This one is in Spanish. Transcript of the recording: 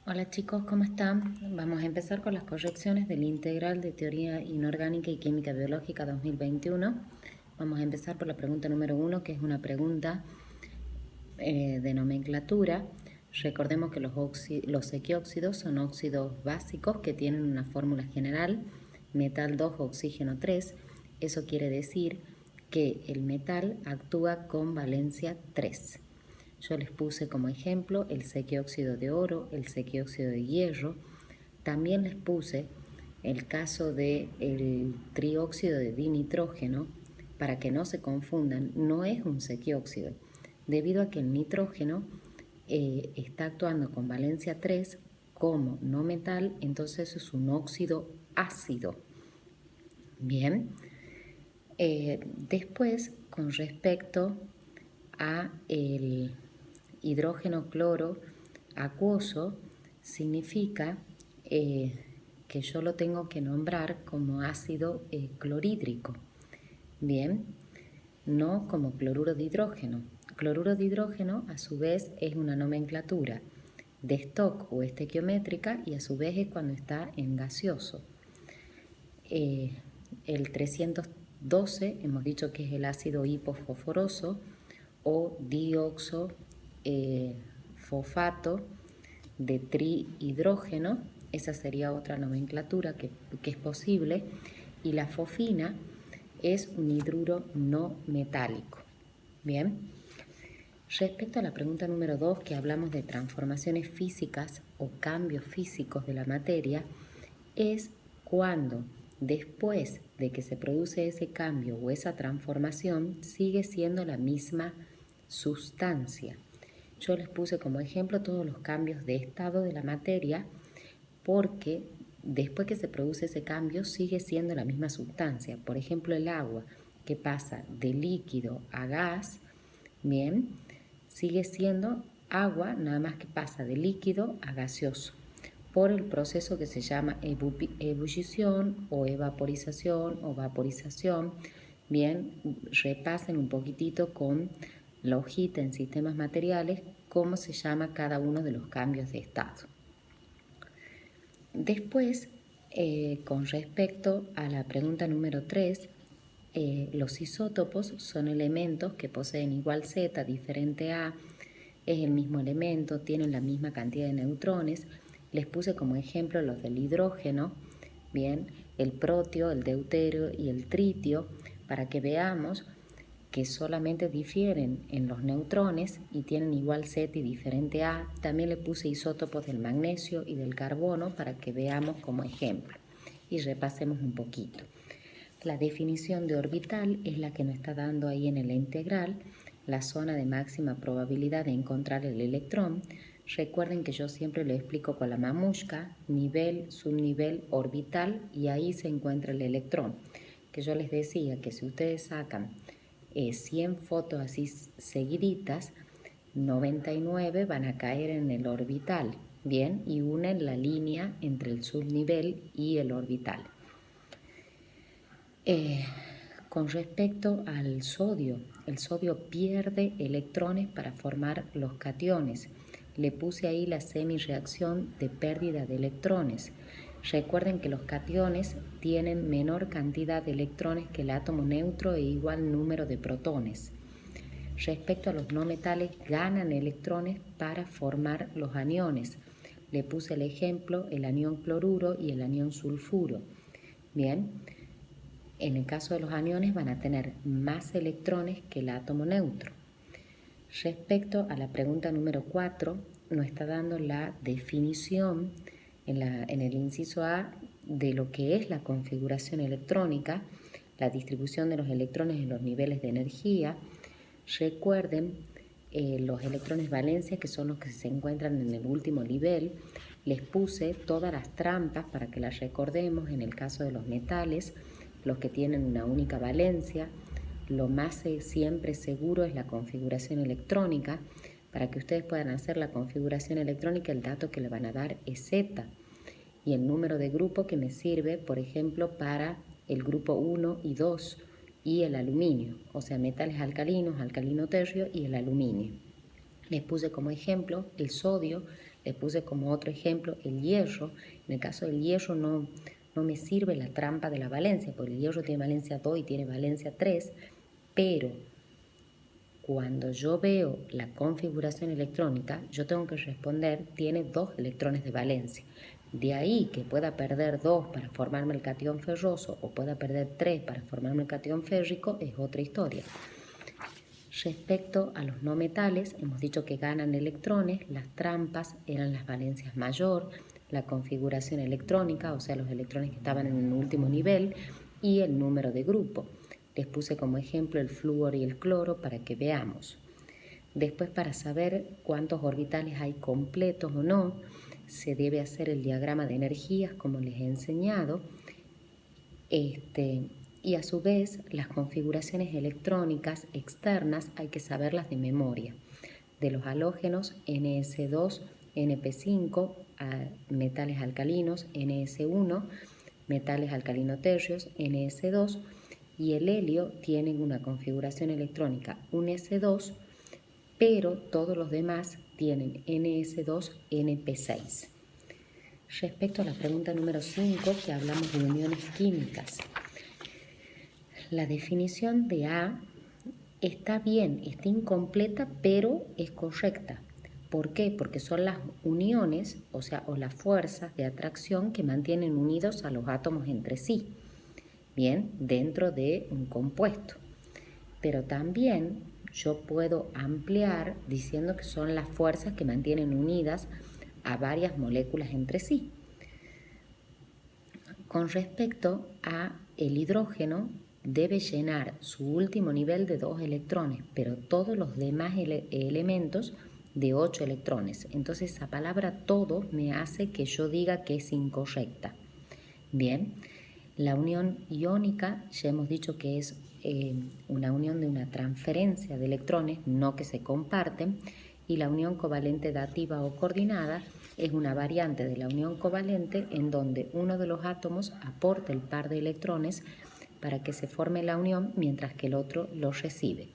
Hola chicos, ¿cómo están? Vamos a empezar con las correcciones del integral de Teoría Inorgánica y Química Biológica 2021. Vamos a empezar por la pregunta número 1, que es una pregunta de nomenclatura. Recordemos que los sequióxidos son óxidos básicos que tienen una fórmula general, metal 2, oxígeno 3. Eso quiere decir que el metal actúa con valencia 3. Yo les puse como ejemplo el sequióxido de oro, el sequióxido de hierro. También les puse el caso del trióxido de dinitrógeno, para que no se confundan, no es un sequióxido, debido a que el nitrógeno está actuando con valencia 3 como no metal, entonces es un óxido ácido. Bien, después con respecto a el hidrógeno cloro acuoso, significa que yo lo tengo que nombrar como ácido clorhídrico, bien, no como cloruro de hidrógeno. Cloruro de hidrógeno a su vez es una nomenclatura de stock o estequiométrica y a su vez es cuando está en gaseoso. El 312 hemos dicho que es el ácido hipofosforoso o dioxofosfato de trihidrógeno. Esa sería otra nomenclatura que es posible. Y la fosfina es un hidruro no metálico. Bien. Respecto a la pregunta número 2, que hablamos de transformaciones físicas o cambios físicos de la materia, es cuando después de que se produce ese cambio o esa transformación sigue siendo la misma sustancia. Yo les puse como ejemplo todos los cambios de estado de la materia porque después que se produce ese cambio sigue siendo la misma sustancia. Por ejemplo, el agua que pasa de líquido a gas, bien, sigue siendo agua, nada más que pasa de líquido a gaseoso por el proceso que se llama ebullición o evaporización o vaporización. Bien, repasen un poquitito con la hojita en sistemas materiales cómo se llama cada uno de los cambios de estado. Después, con respecto a la pregunta número 3, los isótopos son elementos que poseen igual Z, diferente A, es el mismo elemento, tienen la misma cantidad de neutrones. Les puse como ejemplo los del hidrógeno, bien, el protio, el deuterio y el tritio, para que veamos que solamente difieren en los neutrones y tienen igual Z y diferente A. También le puse isótopos del magnesio y del carbono para que veamos como ejemplo y repasemos un poquito. La definición de orbital es la que nos está dando ahí en la integral, la zona de máxima probabilidad de encontrar el electrón. Recuerden que yo siempre lo explico con la mamushka, nivel, subnivel, orbital, y ahí se encuentra el electrón. Que yo les decía que si ustedes sacan 100 fotos así seguiditas, 99 van a caer en el orbital, bien, y unen la línea entre el subnivel y el orbital. Con respecto al sodio, el sodio pierde electrones para formar los cationes. Le puse ahí la semireacción de pérdida de electrones. Recuerden que los cationes tienen menor cantidad de electrones que el átomo neutro e igual número de protones. Respecto a los no metales, ganan electrones para formar los aniones. Le puse el ejemplo, el anión cloruro y el anión sulfuro. Bien, en el caso de los aniones van a tener más electrones que el átomo neutro. Respecto a la pregunta número 4, nos está dando la definición en el inciso A de lo que es la configuración electrónica, la distribución de los electrones en los niveles de energía. Recuerden los electrones valencia, que son los que se encuentran en el último nivel. Les puse todas las trampas para que las recordemos en el caso de los metales, los que tienen una única valencia. Lo más siempre seguro es la configuración electrónica. Para que ustedes puedan hacer la configuración electrónica, el dato que le van a dar es Z. Y el número de grupo que me sirve, por ejemplo, para el grupo 1 y 2 y el aluminio, o sea, metales alcalinos, alcalino tercio y el aluminio. Les puse como ejemplo el sodio, Les puse como otro ejemplo el hierro. En el caso del hierro no me sirve la trampa de la valencia, porque el hierro tiene valencia 2 y tiene valencia 3, pero cuando yo veo la configuración electrónica, yo tengo que responder, tiene 2 electrones de valencia. De ahí que pueda perder 2 para formarme el catión ferroso o pueda perder 3 para formarme el catión férrico es otra historia. Respecto a los no metales, hemos dicho que ganan electrones, las trampas eran las valencias mayor, la configuración electrónica, o sea, los electrones que estaban en el último nivel, y el número de grupo. Les puse como ejemplo el flúor y el cloro para que veamos. Después, para saber cuántos orbitales hay completos o no, se debe hacer el diagrama de energías como les he enseñado. Y a su vez, las configuraciones electrónicas externas hay que saberlas de memoria. De los halógenos, NS2, NP5, metales alcalinos, NS1, metales alcalinotercios, NS2, y el helio tiene una configuración electrónica, un S2, pero todos los demás tienen NS2, NP6. Respecto a la pregunta número 5, que hablamos de uniones químicas. La definición de A está bien, está incompleta, pero es correcta. ¿Por qué? Porque son las uniones, o las fuerzas de atracción que mantienen unidos a los átomos entre sí, bien, dentro de un compuesto. Pero también yo puedo ampliar diciendo que son las fuerzas que mantienen unidas a varias moléculas entre sí. Con respecto a el hidrógeno, debe llenar su último nivel de 2 electrones, pero todos los demás elementos de 8 electrones. Entonces esa palabra todo me hace que yo diga que es incorrecta. Bien, la unión iónica ya hemos dicho que es una unión de una transferencia de electrones, no que se comparten, y la unión covalente dativa o coordinada es una variante de la unión covalente en donde uno de los átomos aporta el par de electrones para que se forme la unión mientras que el otro los recibe.